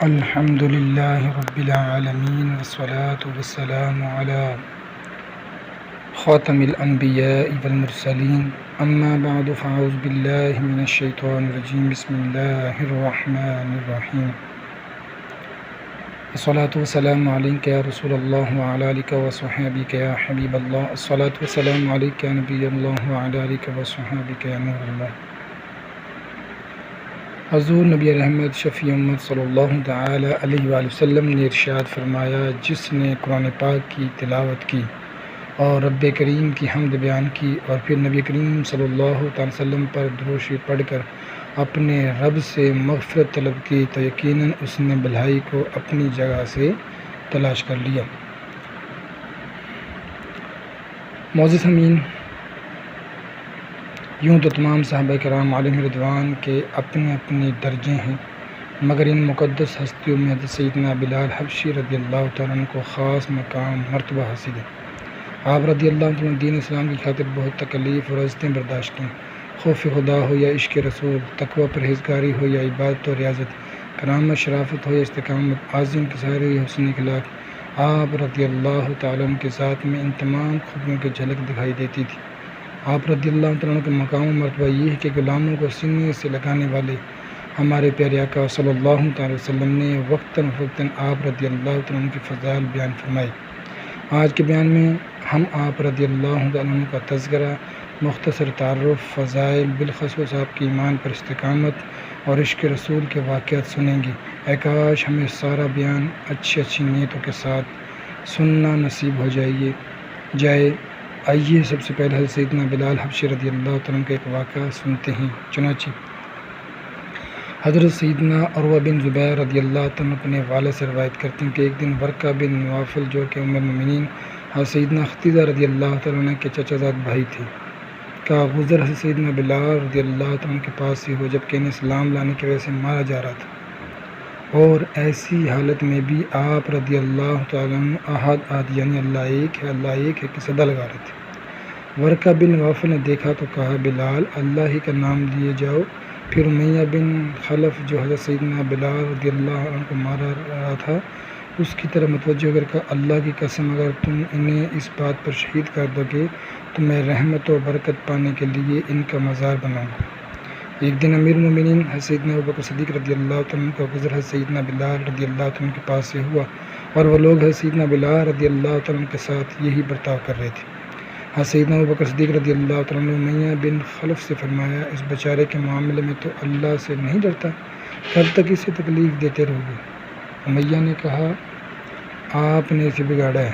الحمد لله رب العالمين والصلاة والسلام على خاتم الأنبياء والمرسلين أما بعد فأعوذ بالله من الشيطان الرجيم بسم الله الرحمن الرحيم الصلاة والسلام عليك يا رسول الله وعلى آلك وصحبك يا حبيب الله الصلاة والسلام عليك يا نبي الله وعلى آلك وصحبك يا نور الله۔ حضور نبی رحمت شفیع امت صلی اللہ تعالی علیہ وآلہ وسلم نے ارشاد فرمایا، جس نے قرآن پاک کی تلاوت کی اور رب کریم کی حمد بیان کی اور پھر نبی کریم صلی اللہ تعالی وسلم پر درود شریف پڑھ کر اپنے رب سے مغفرت طلب کی تو یقیناً اس نے بھلائی کو اپنی جگہ سے تلاش کر لیا۔ معزز امین، یوں تو تمام صحابہ کرام علیہم رضوان کے اپنے اپنے درجے ہیں، مگر ان مقدس ہستیوں میں حضرت سیدنا بلال حبشی رضی اللہ تعالیٰ عنہ کو خاص مقام مرتبہ حاصل ہے۔ آپ رضی اللہ عنہ نے دین اسلام کی خاطر بہت تکلیف اور عزتیں برداشت کیں، خوف خدا ہو یا عشق رسول، تقوی پرہیزگاری ہو یا عبادت و ریاضت، کرامت شرافت ہو یا استقامت، عظیم کساری یا حسن اخلاق، آپ رضی اللہ تعالیٰ عنہ کے ذات میں ان تمام خوبیوں کی جھلک دکھائی دیتی تھی۔ آپ رضی اللہ عنہ کا مقام و مرتبہ یہ ہے کہ غلاموں کو سینے سے لگانے والے ہمارے پیارے آقا صلی اللہ تعالی وسلم نے وقتاً فوقتاً آپ رضی اللہ عنہ کی فضائل بیان فرمائی۔ آج کے بیان میں ہم آپ رضی اللہ عنہ کا تذکرہ، مختصر تعارف، فضائل، بالخصوص آپ کی ایمان پر استقامت اور عشق رسول کے واقعات سنیں گے۔ اے کاش ہمیں سارا بیان اچھی نیتوں کے ساتھ سننا نصیب ہو جائے۔ آئیے سب سے پہلے حضرت سیدنا بلال حبشی رضی اللہ عنہ کا ایک واقعہ سنتے ہیں۔ چنانچہ حضرت سیدنا عروہ بن زبیر رضی اللہ عنہ اپنے والد سے روایت کرتے ہیں کہ ایک دن ورقہ بن نوفل جو کہ ام المؤمنین حضرت سیدنا خدیجہ رضی اللہ عنہ کے چچا زاد بھائی تھے کا گزر حضرت سیدنا بلال رضی اللہ عنہ کے پاس سے ہو، جبکہ انہیں اسلام لانے کی وجہ سے مارا جا رہا تھا، اور ایسی حالت میں بھی آپ رضی اللہ تعالیٰ عنہ احد یعنی اللہ ایک ہے کہ صدا لگا رہے تھے۔ ورقہ بن نوفل نے دیکھا تو کہا، بلال اللہ ہی کا نام لیے جاؤ۔ پھر امیہ بن خلف جو حضرت سیدنا بلال رضی اللہ عنہ کو مارا رہا تھا اس کی طرف متوجہ ہو کر کہا، اللہ کی قسم اگر تم انہیں اس بات پر شہید کر دو گے تو میں رحمت و برکت پانے کے لیے ان کا مزار بناؤں گا۔ ایک دن امیر المومنین حضرت سیدنا ابوبکر صدیق رضی اللہ عنہ کا گزر حضرت سیدنا بلال رضی اللہ عنہ کے پاس سے ہوا، اور وہ لوگ حضرت سیدنا بلال رضی اللہ عنہ کے ساتھ یہی برتاؤ کر رہے تھے۔ حضرت سیدنا ابوبکر صدیق رضی اللہ عنہ نے امیہ بن خلف سے فرمایا، اس بیچارے کے معاملے میں تو اللہ سے نہیں ڈرتا، کب تک اسے تکلیف دیتے رہو گے؟ امیہ نے کہا، آپ نے اسے بگاڑا ہے،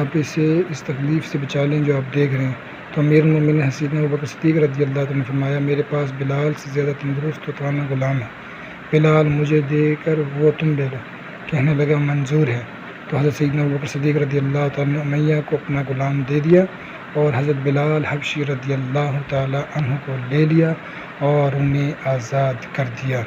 آپ اسے اس تکلیف سے بچا لیں جو آپ دیکھ رہے ہیں۔ تو امیر المومنین حضرت سیدنا ابوبکر صدیق رضی اللہ عنہ نے فرمایا، میرے پاس بلال سے زیادہ تندرست و توانا غلام ہے، بلال مجھے دے کر وہ تم لے لو۔ کہنے لگا، منظور ہے۔ تو حضرت سیدنا ابوبکر صدیق رضی اللہ عنہ نے امیہ کو اپنا غلام دے دیا اور حضرت بلال حبشی رضی اللہ تعالی عنہ کو لے لیا اور انہیں آزاد کر دیا۔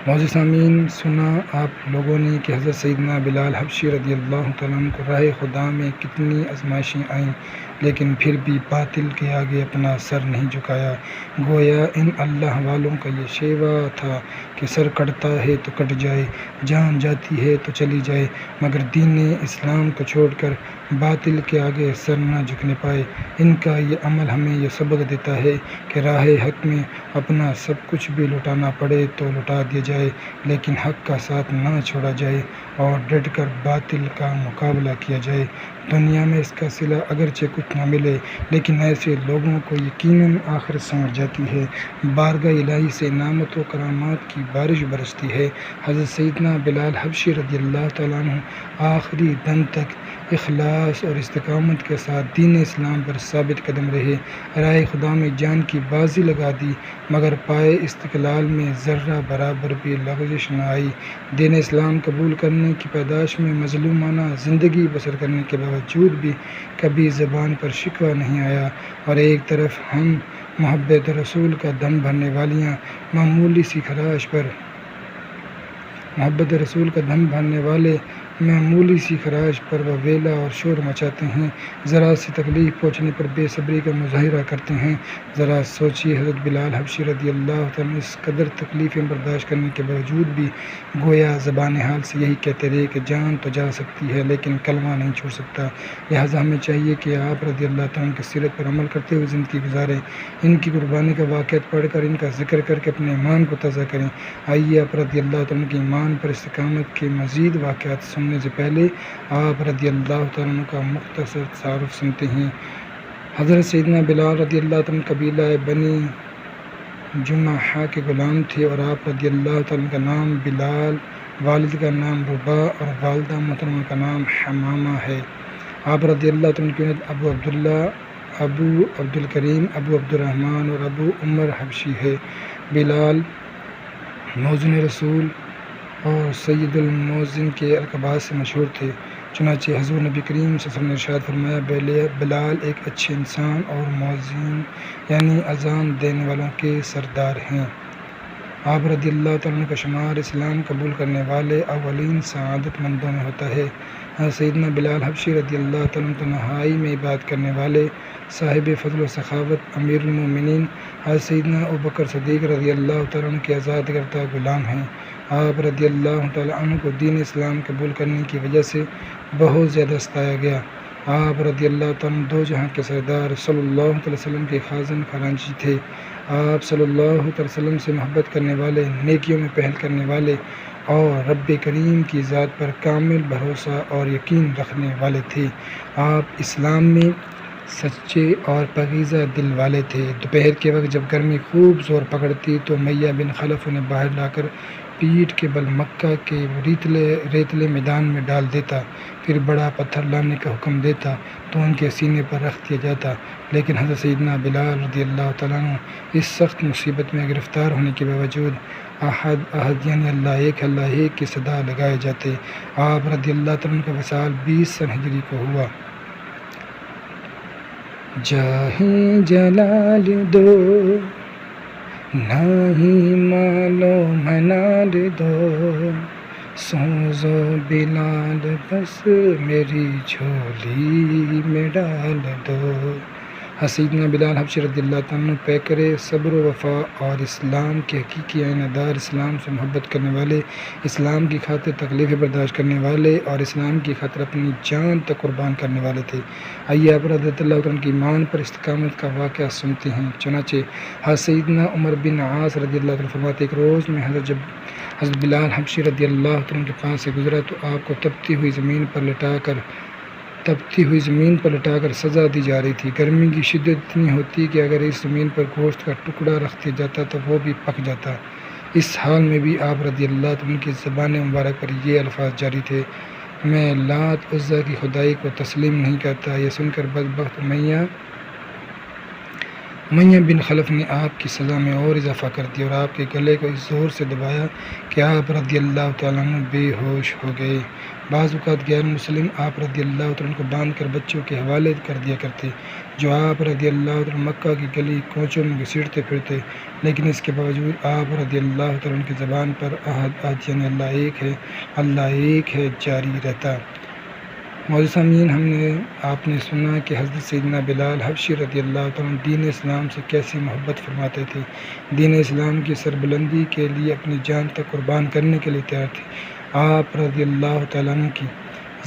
معزز سامعین، سنا آپ لوگوں نے کہ حضرت سیدنا بلال حبشی رضی اللہ تعالیٰ عنہ کو راہ خدا میں کتنی آزمائشیں آئیں، لیکن پھر بھی باطل کے آگے اپنا سر نہیں جھکایا۔ گویا ان اللہ والوں کا یہ شیوا تھا کہ سر کٹتا ہے تو کٹ جائے، جان جاتی ہے تو چلی جائے، مگر دین اسلام کو چھوڑ کر باطل کے آگے سر نہ جھکنے پائے۔ ان کا یہ عمل ہمیں یہ سبق دیتا ہے کہ راہ حق میں اپنا سب کچھ بھی لٹانا پڑے تو لٹا دیا جائے، لیکن حق کا ساتھ نہ چھوڑا جائے اور ڈٹ کر باطل کا مقابلہ کیا جائے۔ دنیا میں اس کا صلہ اگرچہ کچھ نہ ملے، لیکن ایسے لوگوں کو یقیناً آخرت سمجھ جاتی ہے، بارگاہ الہی سے نعمت و کرامات کی بارش برستی ہے۔ حضرت سیدنا بلال حبشی رضی اللہ تعالیٰ عنہ آخری دم تک اخلاص اور استقامت کے ساتھ دین اسلام پر ثابت قدم رہے، راہ خدا میں جان کی بازی لگا دی، مگر پائے استقلال میں ذرہ برابر بھی لغزش نہ آئی۔ دین اسلام قبول کرنے کی پاداش میں مظلومانہ زندگی بسر کرنے کے باوجود بھی کبھی زبان پر شکوہ نہیں آیا، اور ایک طرف ہم محبت رسول کا دم بھرنے والیاں معمولی سی خراش پر محبت رسول کا دم بھرنے والے معمولی سی خراش پر وہ ویلا اور شور مچاتے ہیں، ذرا سی تکلیف پہنچنے پر بے صبری کا مظاہرہ کرتے ہیں۔ ذرا سوچیے، حضرت بلال حبشی رضی اللہ تعالیٰ عنہ اس قدر تکلیفیں برداشت کرنے کے باوجود بھی گویا زبان حال سے یہی کہتے رہے کہ جان تو جا سکتی ہے لیکن کلمہ نہیں چھوڑ سکتا۔ لہٰذا ہمیں چاہیے کہ آپ رضی اللہ تعالیٰ عنہ کی سیرت پر عمل کرتے ہوئے زندگی گزاریں، ان کی قربانی کا واقعات پڑھ کر ان کا ذکر کر کے اپنے ایمان کو تازہ کریں۔ آئیے آپ رضی اللہ تعالیٰ عنہ کے ایمان پر استقامت کے مزید واقعات سننے سے پہلے آپ رضی اللہ تعالیٰ عنہ کا مختصر تعارف سنتے ہیں۔ حضرت سیدنا بلال رضی اللہ تعالیٰ عنہ قبیلہ بنی جمحہ کے غلام تھے اور آپ رضی اللہ تعالیٰ عنہ کا نام بلال، والد کا نام ربا اور والدہ محترمہ کا نام حمامہ ہے۔ آپ رضی اللہ تعالیٰ عنہ کی کنیت ابو عبداللہ، ابو عبدالکریم، ابو عبدالرحمن اور ابو عمر حبشی ہے۔ بلال مؤذن رسول اور سید المؤذن کے القابات سے مشہور تھے، چنانچہ حضور نبی کریم صلی اللہ علیہ وسلم نے ارشاد فرمایا، بلال ایک اچھے انسان اور مؤذن یعنی اذان دینے والوں کے سردار ہیں۔ آپ رضی اللہ تعالیٰ عنہ کا شمار اسلام قبول کرنے والے اولین سعادت مندوں میں ہوتا ہے۔ سیدنا بلال حبشی رضی اللہ تعالیٰ عنہ تنہائی میں عبادت کرنے والے صاحب فضل و سخاوت امیر المومنین حضرت سیدنا ابوبکر صدیق رضی اللہ تعالیٰ عنہ کے آزاد کردہ غلام ہیں۔ آپ رضی اللہ تعالیٰ عنہ کو دین اسلام قبول کرنے کی وجہ سے بہت زیادہ ستایا گیا۔ آپ رضی اللہ تعالیٰ عنہ دو جہاں کے سردار صلی اللہ علیہ وسلم کے خازن خزانچی تھے۔ آپ صلی اللہ علیہ وسلم سے محبت کرنے والے، نیکیوں میں پہل کرنے والے اور رب کریم کی ذات پر کامل بھروسہ اور یقین رکھنے والے تھے۔ آپ اسلام میں سچے اور پاکیزہ دل والے تھے۔ دوپہر کے وقت جب گرمی خوب زور پکڑتی تو امیہ بن خلف انہیں باہر لا کر پیٹھ کے بل مکہ کے ریتلے میدان میں ڈال دیتا، پھر بڑا پتھر لانے کا حکم دیتا تو ان کے سینے پر رکھ دیا جاتا، لیکن حضرت سیدنا بلال رضی اللہ تعالیٰ عنہ اس سخت مصیبت میں گرفتار ہونے کے باوجود احد احد یعنی اللہ ایک کی صدا لگائے جاتے۔ آپ رضی اللہ تعالیٰ عنہ کا وصال 20 سن ہجری کو ہوا۔ جاہیں جلال دو نہیں مال و منال دو، سوزو بلال بس میری جھولی میں ڈال دو۔ سیدنا بلال حبشی رضی اللہ تعالیٰ عنہ پیکر صبر و وفا اور اسلام کے حقیقی آئینہ دار، اسلام سے محبت کرنے والے، اسلام کی خاطر تکلیفیں برداشت کرنے والے اور اسلام کی خاطر اپنی جان تک قربان کرنے والے تھے۔ آئیے آپ رضی اللہ تعالیٰ عنہ کی ایمان پر استقامت کا واقعہ سنتے ہیں۔ چنانچہ حضرت سیدنا عمر بن عاص رضی اللہ عنہ فرماتے، ایک روز میں حضرت بلال حبشی رضی اللہ عنہ کے پاس سے گزرا تو آپ کو تپتی ہوئی زمین پر لٹا کر سزا دی جا رہی تھی۔ گرمی کی شدت اتنی ہوتی کہ اگر اس زمین پر گوشت کا ٹکڑا رکھ دیا جاتا تو وہ بھی پک جاتا۔ اس حال میں بھی آپ رضی اللہ عنہ کی زبان مبارک پر یہ الفاظ جاری تھے، میں لات عزا کی خدائی کو تسلیم نہیں کرتا۔ یہ سن کر بدبخت امیہ بن خلف نے آپ کی سزا میں اور اضافہ کر دیا اور آپ کے گلے کو اس زور سے دبایا کہ آپ رضی اللہ تعالیٰ عنہ بے ہوش ہو گئے۔ بعض اوقات غیر مسلم آپ رضی اللہ تعالیٰ عنہ کو باندھ کر بچوں کے حوالے کر دیا کرتے، جو آپ رضی اللہ تعالیٰ عنہ مکہ کی گلی کوچوں میں گھسیٹتے پھرتے، لیکن اس کے باوجود آپ رضی اللہ تعالیٰ عنہ کی زبان پر احد یعنی اللہ ایک ہے جاری رہتا۔ معزز سامعین، آپ نے سنا کہ حضرت سیدنا بلال حبشی رضی اللہ تعالیٰ عنہ دین اسلام سے کیسی محبت فرماتے تھے، دین اسلام کی سربلندی کے لیے اپنی جان تک قربان کرنے کے لیے تیار تھے۔ آپ رضی اللہ تعالیٰ عنہ کی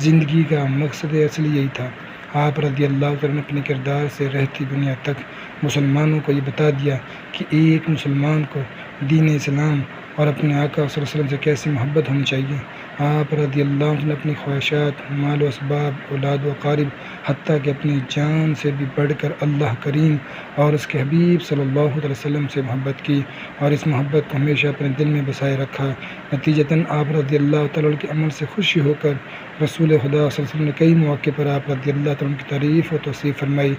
زندگی کا مقصد اصلی یہی تھا۔ آپ رضی اللہ تعالیٰ عنہ اپنے کردار سے رہتی دنیا تک مسلمانوں کو یہ بتا دیا کہ ایک مسلمان کو دین اسلام اور اپنے آقا صلی اللہ علیہ وسلم سے کیسی محبت ہونی چاہیے۔ آپ رضی اللہ عنہ نے اپنی خواہشات، مال و اسباب، اولاد و اقارب، حتیٰ کہ اپنی جان سے بھی بڑھ کر اللہ کریم اور اس کے حبیب صلی اللہ علیہ وسلم سے محبت کی اور اس محبت کو ہمیشہ اپنے دل میں بسائے رکھا۔ نتیجتاً آپ رضی اللہ تعالیٰ عنہ کے عمل سے خوشی ہو کر رسول خدا صلی اللہ علیہ وسلم نے کئی مواقع پر آپ رضی اللہ تعالیٰ عنہ کی تعریف و توصیف فرمائی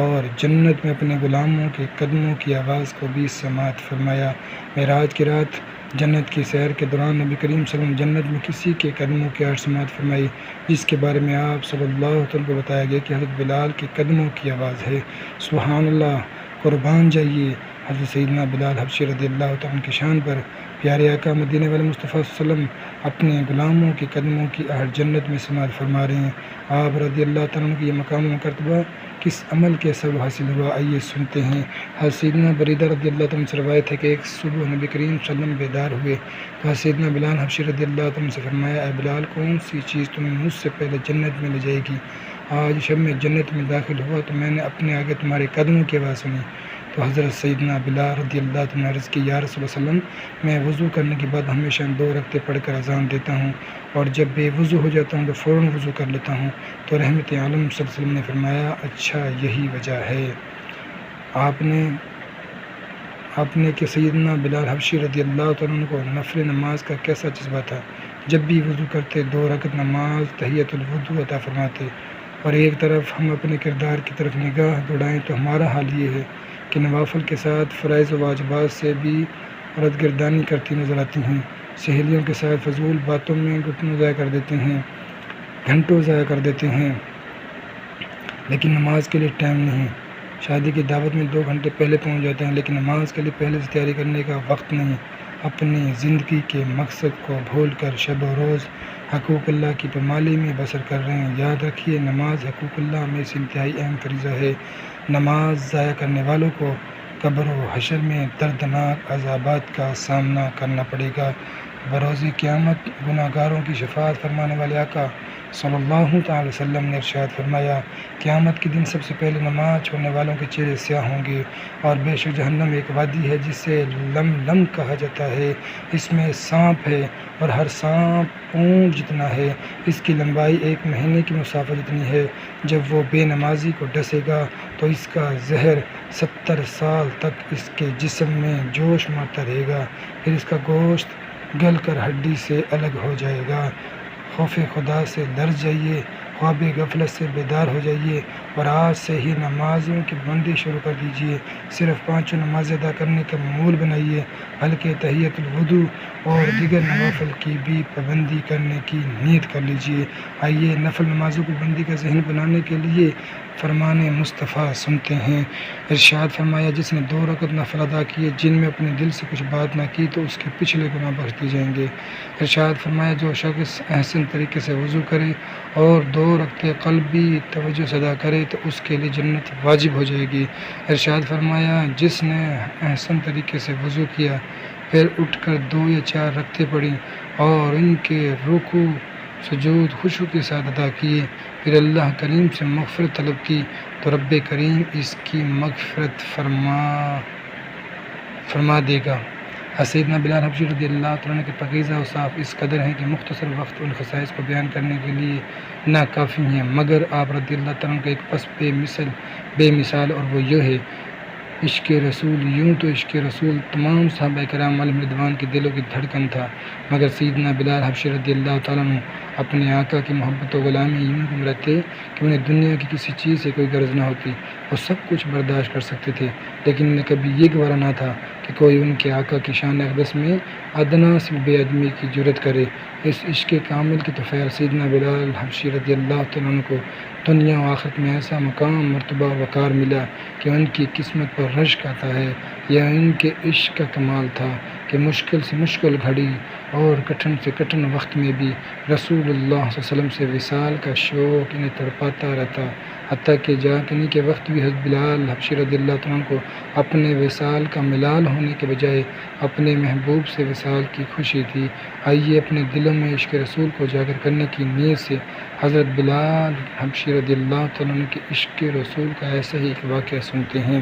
اور جنت میں اپنے غلاموں کے قدموں کی آواز کو بھی سماعت فرمایا۔ معراج کی رات جنت کی سیر کے دوران نبی کریم صلی اللہ علیہ وسلم جنت میں کسی کے قدموں کی آواز سماعت فرمائی، جس کے بارے میں آپ صلی اللہ علیہ وسلم کو بتایا گیا کہ حضرت بلال کے قدموں کی آواز ہے۔ سبحان اللہ، قربان جائیے حضرت سیدنا بلال حبشی رضی اللہ تعالیٰ عنہ کی شان پر۔ پیارے آقا مدینے والے مصطفیٰ صلی اللہ علیہ وسلم اپنے غلاموں کے قدموں کی آہٹ جنت میں سماعت فرما رہے ہیں۔ آپ رضی اللہ تعالیٰ عنہ کی یہ مقام و مرتبہ کس عمل کے سبب حاصل ہوا، آئیے سنتے ہیں۔ حضرت سیدنا بریدہ رضی اللہ تعالیٰ عنہ سے روایت ہے کہ ایک صبح نبی کریم صلی اللہ علیہ وسلم بیدار ہوئے تو حضرت سیدنا بلال حبشی رضی اللہ تعالیٰ عنہ سے فرمایا، اے بلال، کون سی چیز تمہیں مجھ سے پہلے جنت میں لے جائے گی؟ آج شب میں جنت میں داخل ہوا تو میں نے اپنے آگے تمہارے قدموں کی آواز سنی تو حضرت سیدنا بلال رضی اللہ تعالیٰ عنہ نے عرض کی، یا رسول اللہ صلی اللہ علیہ وسلم، میں وضو کرنے کے بعد ہمیشہ 2 رکعتیں پڑھ کر اذان دیتا ہوں اور جب بے وضو ہو جاتا ہوں تو فوراً وضو کر لیتا ہوں۔ تو رحمت عالم صلی اللہ علیہ وسلم نے فرمایا، اچھا یہی وجہ ہے۔ آپ نے کہ سیدنا بلال حبشی رضی اللہ تعالیٰ عنہ کو نفل نماز کا کیسا جذبہ تھا۔ جب بھی وضو کرتے 2 رکعت نماز تحیۃ الوضو عطا فرماتے، اور ایک طرف ہم اپنے کردار کی طرف نگاہ دوڑائیں تو ہمارا حال یہ ہے کہ نوافل کے ساتھ فرائض و واجبات سے بھی عورت گردانی کرتی نظر آتی ہیں، سہیلیوں کے ساتھ فضول باتوں میں گھنٹوں ضائع کر دیتے ہیں، لیکن نماز کے لیے ٹائم نہیں۔ شادی کی دعوت میں 2 گھنٹے پہلے پہنچ جاتے ہیں، لیکن نماز کے لیے پہلے سے تیاری کرنے کا وقت نہیں۔ اپنی زندگی کے مقصد کو بھول کر شب و روز حقوق اللہ کی پامالی میں بسر کر رہے ہیں۔ یاد رکھیے، نماز حقوق اللہ میں سے انتہائی اہم فریضہ ہے۔ نماز ضائع کرنے والوں کو قبر و حشر میں دردناک عذابات کا سامنا کرنا پڑے گا۔ بروز قیامت گناہ گاروں کی شفاعت فرمانے والے آقا صلی اللہ تعالی وسلم نے ارشاد فرمایا، قیامت کے دن سب سے پہلے نماز چھوڑنے والوں کے چہرے سیاہ ہوں گے، اور بے شک جہنم ایک وادی ہے جسے لم کہا جاتا ہے، اس میں سانپ ہے اور ہر سانپ اونٹ جتنا ہے، اس کی لمبائی 1 مہینے کی مسافت جتنی ہے۔ جب وہ بے نمازی کو ڈسے گا تو اس کا زہر 70 سال تک اس کے جسم میں جوش مارتا رہے گا، پھر اس کا گوشت گل کر ہڈی سے الگ ہو جائے گا۔ خوف خدا سے لرز جائیے، خواب غفلت سے بیدار ہو جائیے اور آج سے ہی نمازوں کی پابندی شروع کر دیجیے۔ صرف 5 نمازیں ادا کرنے کا معمول بنائیے، بلکہ تحیۃ الوضو اور دیگر نوافل کی بھی پابندی کرنے کی نیت کر لیجیے۔ آئیے نفل نمازوں کی پابندی کا ذہن بنانے کے لیے فرمان مصطفیٰ سنتے ہیں۔ ارشاد فرمایا، جس نے 2 رکعت نفل ادا کیے جن میں اپنے دل سے کچھ بات نہ کی تو اس کے پچھلے گناہ بخش دیے جائیں گے۔ ارشاد فرمایا، جو شخص احسن طریقے سے وضو کرے اور 2 رکعتیں قلبی توجہ سے ادا کرے تو اس کے لیے جنت واجب ہو جائے گی۔ ارشاد فرمایا، جس نے احسن طریقے سے وضو کیا، پھر اٹھ کر 2 یا 4 رکعتیں پڑھیں اور ان کے رکوع سجود خشوع کے ساتھ ادا کیے، پھر اللہ کریم سے مغفرت طلب کی تو رب کریم اس کی مغفرت فرما دے گا۔ سیدنا بلال حبشی رضی اللہ تعالیٰ عنہ کے پاکیزہ اوصاف اس قدر ہیں کہ مختصر وقت ان خصائص کو بیان کرنے کے لیے ناکافی ہیں، مگر آپ رضی اللہ تعالیٰ عنہ کا ایک پس بے مثال اور وہ یہ ہے، عشق رسول۔ یوں تو عشق رسول تمام صحابہ کرام علیہم رضوان کے دلوں کی دھڑکن تھا، مگر سیدنا بلال حبشی رضی اللہ تعالیٰ عنہ اپنے آقا کی محبت و غلامی یوں گم رہتے کہ انہیں دنیا کی کسی چیز سے کوئی غرض نہ ہوتی، وہ سب کچھ برداشت کر سکتے تھے، لیکن انہیں کبھی یہ گوارا نہ تھا کہ کوئی ان کے آقا کی شان اقدس میں ادنا سی بے ادبی کی جرات کرے۔ اس عشق کامل کی طفیل سیدنا بلال حبشی رضی اللہ تعالیٰ عنہ کو دنیا و آخرت میں ایسا مقام، مرتبہ و وقار ملا کہ ان کی قسمت پر رشک آتا ہے۔ یہ ان کے عشق کا کمال تھا کہ مشکل سے مشکل گھڑی اور کٹھن سے کٹھن وقت میں بھی رسول اللہ صلی اللہ علیہ وسلم سے وصال کا شوق انہیں تڑپاتا رہتا، حتیٰ کہ جاگنے کے وقت بھی حضرت بلال حبشی رضی اللہ تعالیٰ عنہ کو اپنے وصال کا ملال ہونے کے بجائے اپنے محبوب سے وصال کی خوشی تھی۔ آئیے اپنے دلوں میں عشق رسول کو اجاگر کرنے کی نیت سے حضرت بلال حبشی رضی اللہ تعالیٰ عنہ کے عشق رسول کا ایسا ہی ایک واقعہ سنتے ہیں۔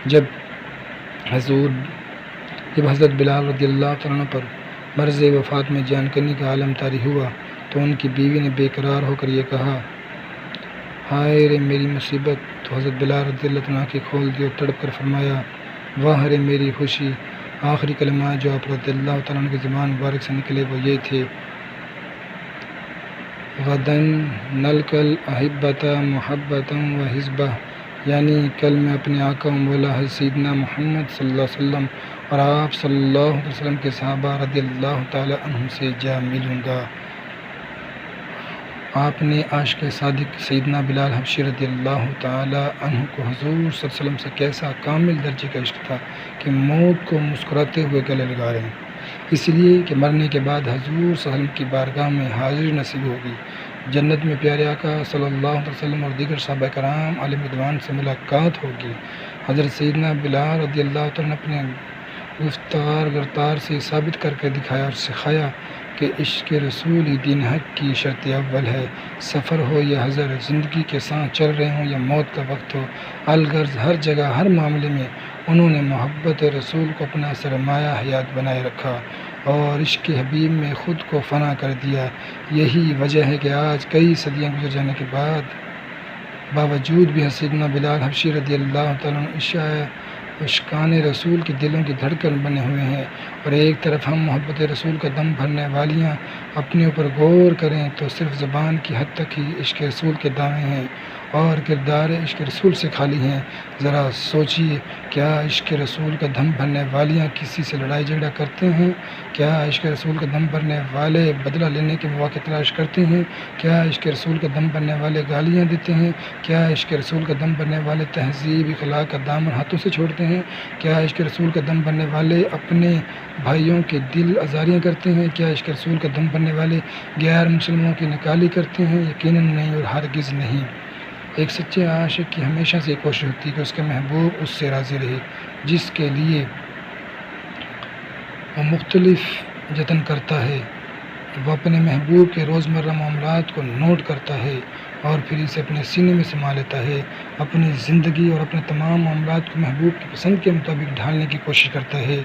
جب حضرت بلال رضی اللہ تعالیٰ عنہ پر مرض وفات میں جان کنی کا عالم طاری ہوا تو ان کی بیوی نے بے قرار ہو کر یہ کہا، ہائے رے میری مصیبت! تو حضرت بلال رضی اللہ تعالیٰ عنہ کی کھول دی اور تڑپ کر فرمایا، واہ رے میری خوشی! آخری کلمات جو آپ رضی اللہ تعالیٰ عنہ کی زبان مبارک سے نکلے وہ یہ تھے، غداً نلقى الأحبة محبة وحزبة، یعنی کل میں اپنے آقا و مولا حضرت سیدنا محمد صلی اللہ علیہ وسلم اور آپ صلی اللہ علیہ وسلم کے صحابہ رضی اللہ تعالیٰ عنہم سے جا ملوں گا۔ آپ نے عاشق صادق سیدنا بلال حبشی رضی اللہ تعالیٰ عنہ کو حضور صلی اللہ علیہ وسلم سے کیسا کامل درجے کا عشق تھا کہ موت کو مسکراتے ہوئے گلے لگا رہے ہیں۔ اس لیے کہ مرنے کے بعد حضور صلی اللہ علیہ وسلم کی بارگاہ میں حاضری نصیب ہوگی، جنت میں پیارے آقا صلی اللہ علیہ وسلم اور دیگر صحابہ کرام علیہ رضوان سے ملاقات ہوگی۔ حضرت سیدنا بلال رضی اللہ تعالیٰ نے اپنے گفتار سے ثابت کر کے دکھایا اور سکھایا کہ عشق رسول ہی دین حق کی شرط اول ہے۔ سفر ہو یا حضر، زندگی کے ساتھ چل رہے ہوں یا موت کا وقت ہو، الغرض ہر جگہ ہر معاملے میں انہوں نے محبت رسول کو اپنا سرمایہ حیات بنائے رکھا اور عشق حبیب میں خود کو فنا کر دیا۔ یہی وجہ ہے کہ آج کئی صدیاں گزر جانے کے باوجود بھی سیدنا بلال حبشی رضی اللہ تعالیٰ عنہ عشقان رسول کے دلوں کی دھڑکن بنے ہوئے ہیں، اور ایک طرف ہم محبت رسول کا دم بھرنے والیاں اپنے اوپر غور کریں تو صرف زبان کی حد تک ہی عشق رسول کے دعوے ہیں اور کردار عشق رسول سے خالی ہیں۔ ذرا سوچئے، کیا عشق رسول کا دم بھرنے والیاں کسی سے لڑائی جھگڑا کرتے ہیں؟ کیا عشق رسول کا دم بھرنے والے بدلہ لینے کے مواقع تلاش کرتے ہیں؟ کیا عشق رسول کا دم بھرنے والے گالیاں دیتے ہیں؟ کیا عشق رسول کا دم بھرنے والے تہذیب اخلاق کا دامن ہاتھوں سے چھوڑتے ہیں؟ کیا عشق رسول کا دم بھرنے والے اپنے بھائیوں کے دل آزاریاں کرتے ہیں؟ کیا عشق رسول کا دم بھرنے والے غیر مسلموں کی نکالی کرتے ہیں؟ یقیناً نہیں اور ہرگز نہیں۔ ایک سچے عاشق کی ہمیشہ سے کوشش ہوتی ہے کہ اس کے محبوب اس سے راضی رہے، جس کے لیے وہ مختلف جتن کرتا ہے۔ وہ اپنے محبوب کے روزمرہ معاملات کو نوٹ کرتا ہے اور پھر اسے اپنے سینے میں سما لیتا ہے، اپنی زندگی اور اپنے تمام معاملات کو محبوب کی پسند کے مطابق ڈھالنے کی کوشش کرتا ہے،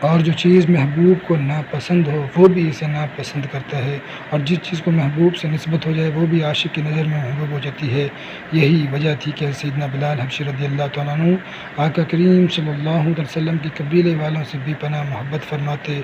اور جو چیز محبوب کو ناپسند ہو وہ بھی اسے ناپسند کرتا ہے، اور جس چیز کو محبوب سے نسبت ہو جائے وہ بھی عاشق کی نظر میں محبوب ہو جاتی ہے۔ یہی وجہ تھی کہ سیدنا بلال حبشی رضی اللہ تعالیٰ عنہ آقا کریم صلی اللہ علیہ وسلم کی قبیلے والوں سے بھی پناہ محبت فرماتے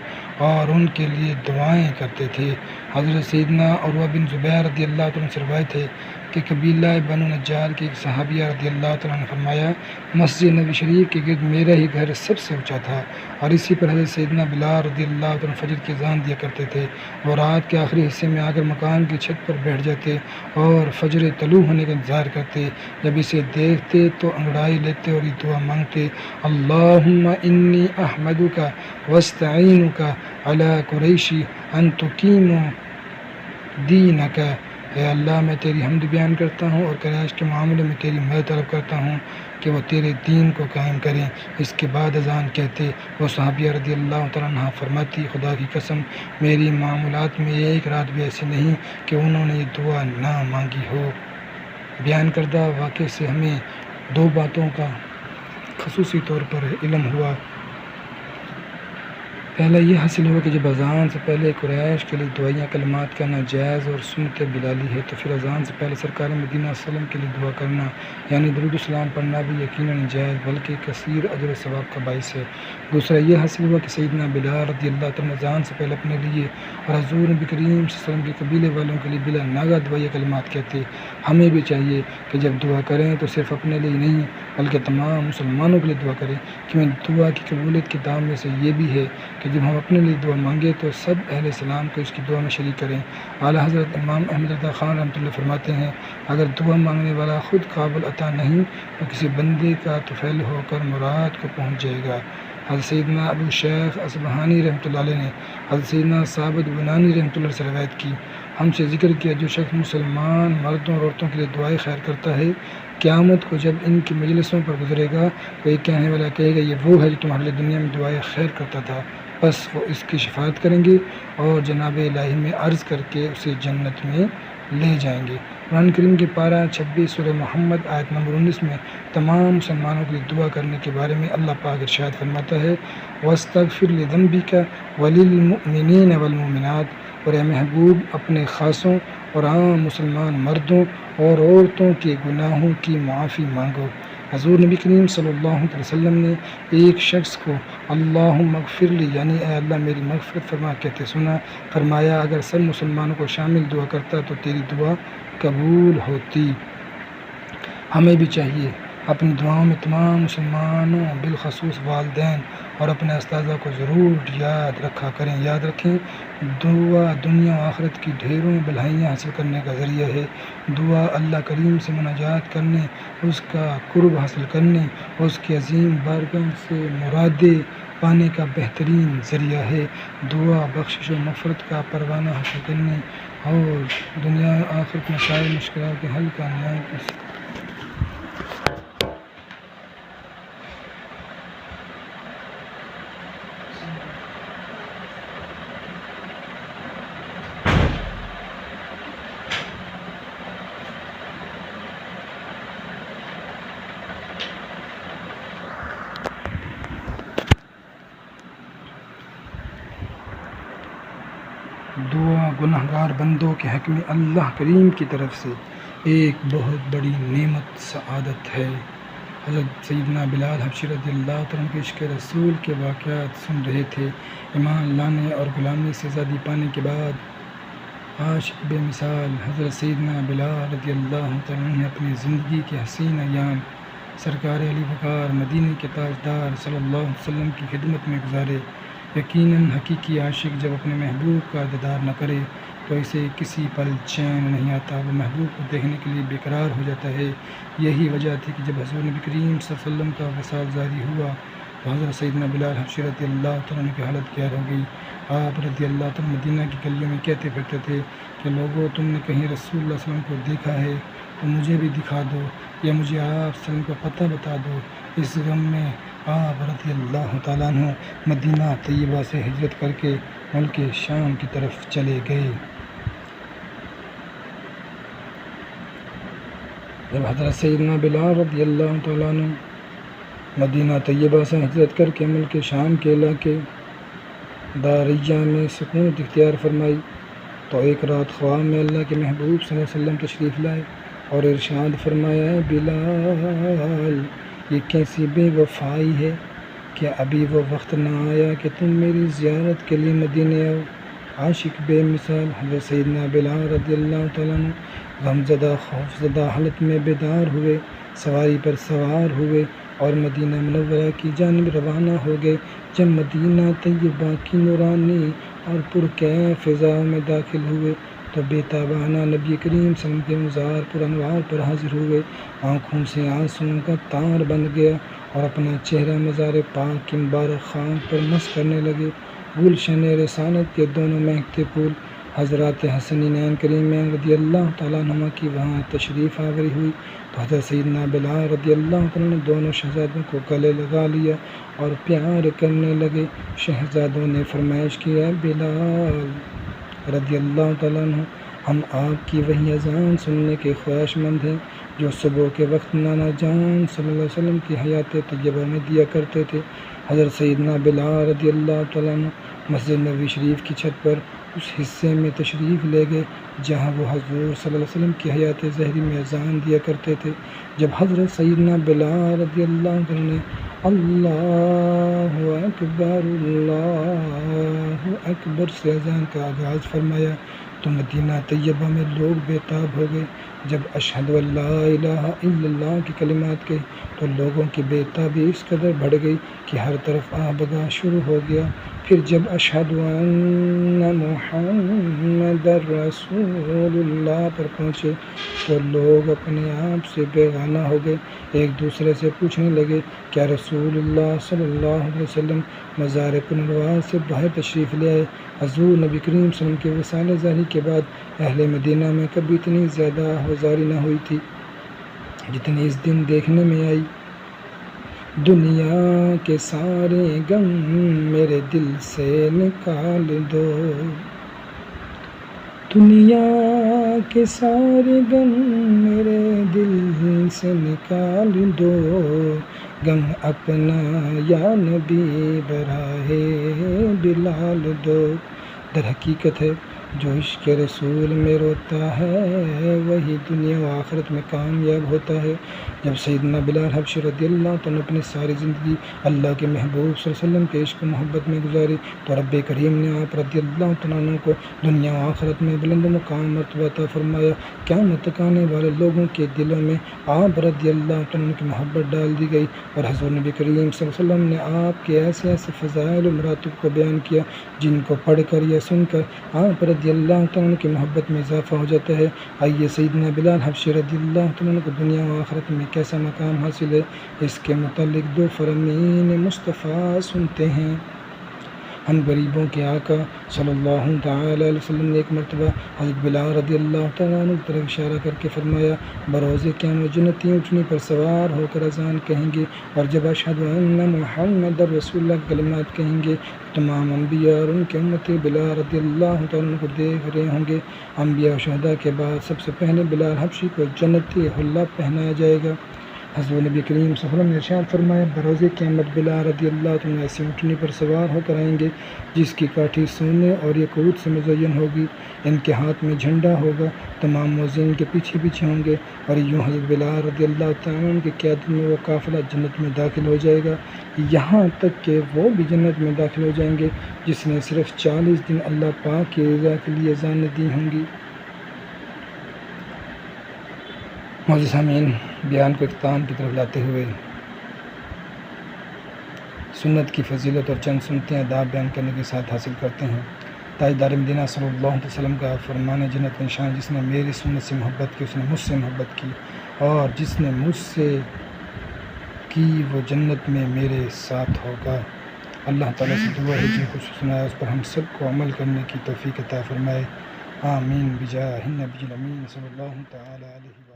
اور ان کے لیے دعائیں کرتے تھے۔ حضرت سیدنا عروہ بن زبیر رضی اللہ تعالیٰ عنہ سے روایت ہے کہ قبیلہ بنو نجار کی ایک صحابیہ رضی اللہ تعالیٰ نے فرمایا، مسجد نبی شریف کے گرد میرا ہی گھر سب سے اونچا تھا، اور اسی پر حضرت سیدنا بلال رضی اللہ تعالیٰ فجر کی اذان دیا کرتے تھے۔ وہ رات کے آخری حصے میں آ کر مکان کی چھت پر بیٹھ جاتے اور فجر طلوع ہونے کا انتظار کرتے۔ جب اسے دیکھتے تو انگڑائی لیتے اور یہ دعا مانگتے، اللہم انی احمدک واستعینک علی قریش ان تقیم دینک۔ اے اللہ، میں تیری حمد بیان کرتا ہوں اور قریش کے معاملے میں تیری مدد طلب کرتا ہوں کہ وہ تیرے دین کو قائم کریں۔ اس کے بعد اذان کہتے، وہ صحابیہ رضی اللہ تعالیٰ عنہ فرماتی، خدا کی قسم میری معاملات میں ایک رات بھی ایسی نہیں کہ انہوں نے یہ دعا نہ مانگی ہو۔ بیان کردہ واقعے سے ہمیں دو باتوں کا خصوصی طور پر علم ہوا۔ پہلا یہ حاصل ہوا کہ جب اذان سے پہلے قریش کے لیے دعائیاں کلمات کہنا جائز اور سنت بلالی ہے، تو پھر اذان سے پہلے سرکار مدینہ صلی اللہ علیہ وسلم کے لیے دعا کرنا یعنی درود السلام پڑھنا بھی یقیناً جائز بلکہ کثیر اجر و ثواب کا باعث ہے۔ دوسرا یہ حاصل ہوا کہ سیدنا بلال رضی اللہ تعالیٰ اذان سے پہلے اپنے لیے اور حضور نبی کریم صلی اللہ علیہ وسلم کے قبیلے والوں کے لیے بلا ناغہ دعائیہ کلمات کہتے۔ ہمیں بھی چاہیے کہ جب دعا کریں تو صرف اپنے لیے نہیں بلکہ تمام مسلمانوں کے لیے دعا کریں، کیونکہ دعا کی قبولیت کے دام میں سے یہ بھی ہے کہ جب ہم اپنے لیے دعا مانگے تو سب اہل اسلام کو اس کی دعا میں شریک کریں۔ اعلیٰ حضرت امام احمد رضا خان رحمۃ اللہ فرماتے ہیں، اگر دعا مانگنے والا خود قابل عطا نہیں تو کسی بندے کا طفیل ہو کر مراد کو پہنچ جائے گا۔ حضرت سیدنا ابو شیخ اصبہانی رحمۃ اللہ علیہ نے حضرت سیدنا ثابت بنانی رحمۃ اللہ سے روایت کی، ہم سے ذکر کیا، جو شخص مسلمان مردوں اور عورتوں کے لیے دعائیں خیر کرتا ہے، قیامت کو جب ان کی مجلسوں پر گزرے گا تو ایک کہنے والا کہے گا، یہ وہ ہے جو تمہارے لیے دنیا میں دعائیں خیر کرتا تھا، بس وہ اس کی شفاعت کریں گے اور جناب الہی میں عرض کر کے اسے جنت میں لے جائیں گے۔ قرآن کریم کے پارہ 26 سورہ محمد آیت نمبر 19 میں تمام مسلمانوں کے لیے دعا کرنے کے بارے میں اللہ پاک ارشاد فرماتا ہے، وَاسْتَغْفِرْ لِذَنْبِكَ وَلِلْمُؤْمِنِينَ وَالْمُؤْمِنَاتِ، اور اے محبوب اپنے خاصوں اور عام مسلمان مردوں اور عورتوں کے گناہوں کی معافی مانگو۔ حضور نبی کریم صلی اللہ علیہ وسلم نے ایک شخص کو اللہم اغفر لی یعنی اے اللہ میری مغفرت فرما کہتے سنا، فرمایا اگر سب مسلمانوں کو شامل دعا کرتا تو تیری دعا قبول ہوتی۔ ہمیں بھی چاہیے اپنی دعاؤں میں تمام مسلمانوں بالخصوص والدین اور اپنے اساتذہ کو ضرور یاد رکھا کریں۔ یاد رکھیں، دعا دنیا و آخرت کی ڈھیروں بھلائیاں حاصل کرنے کا ذریعہ ہے۔ دعا اللہ کریم سے مناجات کرنے، اس کا قرب حاصل کرنے، اس کی عظیم بارگاہ سے مرادیں پانے کا بہترین ذریعہ ہے۔ دعا بخشش و مغفرت کا پروانہ حاصل کرنے اور دنیا آخرت میں ساری مشکلات کے حل کا نہایت دعا گنہگار بندوں کے حق میں اللہ کریم کی طرف سے ایک بہت بڑی نعمت سعادت ہے۔ حضرت سیدنا بلال حبشی رضی اللہ عنہ کے عشق رسول کے واقعات سن رہے تھے۔ ایمان لانے اور غلامی سے آزادی پانے کے بعد عاشق بے مثال حضرت سیدنا بلال رضی اللہ عنہ نے اپنی زندگی کے حسین ایام سرکار علی وقار مدینے کے تاجدار صلی اللہ علیہ وسلم کی خدمت میں گزارے۔ یقیناً حقیقی عاشق جب اپنے محبوب کا دیدار نہ کرے تو اسے کسی پل چین نہیں آتا، وہ محبوب کو دیکھنے کے لیے بے قرار ہو جاتا ہے۔ یہی وجہ تھی کہ جب حضور نبی کریم صلی اللہ علیہ وسلم کا وصال جاری ہوا تو حضرت سیدنا بلال حبشی رضی اللہ عنہ کی حالت گیر ہو گئی۔ آپ رضی اللہ عنہ مدینہ کی گلیوں میں کہتے پھرتے تھے کہ لوگوں، تم نے کہیں رسول اللہ صلی اللہ علیہ وسلم کو دیکھا ہے تو مجھے بھی دکھا دو، یا مجھے آپ صلی اللہ علیہ وسلم کا پتہ بتا دو۔ اس غم میں آپ رضی اللہ تعالیٰ عنہ مدینہ طیبہ سے ہجرت کر کے ملک شام کی طرف چلے گئے۔ جب حضرت سیدنا بلال رضی اللہ تعالیٰ عنہ مدینہ طیبہ سے ہجرت کر کے ملک شام کے علاقے داریہ میں سکونت اختیار فرمائی تو ایک رات خواب میں اللہ کے محبوب صلی اللہ علیہ وسلم تشریف لائے اور ارشاد فرمایا، اے بلال، یہ کیسی بے وفائی ہے کہ ابھی وہ وقت نہ آیا کہ تم میری زیارت کے لیے مدینے آؤ۔ عاشق بے مثال حضرت سیدنا بلال رضی اللہ تعالیٰ عنہ غمزدہ خوفزدہ حالت میں بیدار ہوئے، سواری پر سوار ہوئے اور مدینہ منورہ کی جانب روانہ ہو گئے۔ جب مدینہ طیبہ کی نورانی اور پرکیف فضاؤں میں داخل ہوئے تو بے تابانہ نبی کریم صلی اللہ علیہ وسلم کے مزار پر انوار پر حاضر ہوئے۔ آنکھوں سے آنسوؤں کا تار بند گیا اور اپنا چہرہ مزار پاک کی مبارک خاک پر مس کرنے لگے۔ گلشن رسالت کے دونوں مہکتے پھول حضرات حسنین کریمین رضی اللہ تعالیٰ عنہما کی وہاں تشریف آوری ہوئی تو حضرت سیدنا بلال رضی اللہ تعالیٰ نے دونوں شہزادوں کو گلے لگا لیا اور پیار کرنے لگے۔ شہزادوں نے فرمائش کی، اے بلال رضی اللہ تعالیٰ عنہ، ہم آپ کی وہی اذان سننے کے خواہش مند ہیں جو صبح کے وقت نانا جان صلی اللہ علیہ وسلم کی حیات طیبہ میں دیا کرتے تھے۔ حضرت سیدنا بلال رضی اللہ تعالیٰ عنہ مسجد نبوی شریف کی چھت پر اس حصے میں تشریف لے گئے جہاں وہ حضور صلی اللہ علیہ وسلم کی حیات ظہری میں اذان دیا کرتے تھے۔ جب حضرت سیدنا بلال رضی اللہ عنہ نے اللہ اکبر اللہ اکبر سے اذان کا آغاز فرمایا تو مدینہ طیبہ میں لوگ بے تاب ہو گئے۔ جب اشہد ان لا الہ الا اللہ کی کلمات کہے تو لوگوں کی بے تابی اس قدر بڑھ گئی کہ ہر طرف آبگاہ شروع ہو گیا۔ پھر جب اشہد ان محمد رسول اللہ پر پہنچے تو لوگ اپنے آپ سے بیگانہ ہو گئے، ایک دوسرے سے پوچھنے لگے، کیا رسول اللہ صلی اللہ علیہ وسلم مزار پنروار سے باہر تشریف لے آئے؟ حضور نبی کریم صلی اللہ علیہ وسلم کے وصال ظاہری کے بعد اہل مدینہ میں کبھی اتنی زیادہ آہوازاری نہ ہوئی تھی جتنی اس دن دیکھنے میں آئی۔ دنیا کے سارے غم میرے دل سے نکال دو، دنیا کے سارے غم میرے دل سے نکال دو، غم اپنا یا نبی براہ بلال دو۔ در حقیقت ہے جو عشق رسول میں روتا ہے وہی دنیا و آخرت میں کامیاب ہوتا ہے۔ جب سیدنا بلال حبشی رضی اللہ عنہ اپنی ساری زندگی اللہ کے محبوب صلی اللہ علیہ وسلم کے عشق و محبت میں گزاری تو رب کریم نے آپ رضی اللہ عنہ کو دنیا و آخرت میں بلند مقام مرتبہ عطا فرمایا۔ قیامت تک آنے والے لوگوں کے دلوں میں آپ رضی اللہ عنہ کی محبت ڈال دی گئی اور حضور نبی کریم صلی اللہ علیہ وسلم نے آپ کے ایسے ایسے فضائل و مراتب کو بیان کیا جن کو پڑھ کر یا سن کر آپ رضی رضی اللہ تعالیٰ کی محبت میں اضافہ ہو جاتا ہے۔ آئیے سیدنا بلال حبشی رضی اللہ تعالیٰ کو دنیا و آخرت میں کیسا مقام حاصل ہے، اس کے متعلق دو فرامین مصطفیٰ سنتے ہیں۔ ہم غریبوں کے آقا صلی اللہ تعالیٰ علیہ وسلم نے ایک مرتبہ حضرت بلال رضی اللہ تعالیٰ عنہ کی طرف اشارہ کر کے فرمایا، بروز قیامت جنتی اونٹنی پر سوار ہو کر اذان کہیں گے، اور جب اشہد ان محمد رسول اللہ کلمات کہیں گے، تمام انبیاء اور ان کے امتی بلال رضی اللہ تعالیٰ عنہ کو دیکھ رہے ہوں گے۔ انبیاء و شہداء کے بعد سب سے پہلے بلال حبشی کو جنتی حلہ پہنایا جائے گا۔ حضرت نبی کریم صلی اللہ علیہ وسلم نے ارشاد فرمایا، بروز قیامت بلال رضی اللہ تعالیٰ عنہ ایسی اونٹنی پر سوار ہو کر آئیں گے جس کی کاٹھی سونے اور یاقوت سے مزین ہوگی، ان کے ہاتھ میں جھنڈا ہوگا، تمام مؤذن ان کے پیچھے پیچھے ہوں گے، اور یوں حضرت بلال رضی اللہ تعالیٰ عنہ کی قیادت میں وہ قافلہ جنت میں داخل ہو جائے گا، یہاں تک کہ وہ بھی جنت میں داخل ہو جائیں گے جس نے صرف 40 دن اللہ پاک کی رضا کے لیے اذانیں دی ہوں گی۔ معزز سامعین، بیان کو اختتام کی طرف لاتے ہوئے سنت کی فضیلت اور چند سنتیں آداب بیان کرنے کے ساتھ حاصل کرتے ہیں۔ تاجدار مدینہ صلی اللہ علیہ وسلم کا فرمان جنت نشان، جس نے میری سنت سے محبت کی اس نے مجھ سے محبت کی، اور جس نے مجھ سے کی وہ جنت میں میرے ساتھ ہوگا۔ اللہ تعالیٰ سے دعا ہے جو کچھ سنایا اس پر ہم سب کو عمل کرنے کی توفیق عطا فرمائے، آمین بجاہ النبی الامین صلی اللہ تعالیٰ علیہ وسلم۔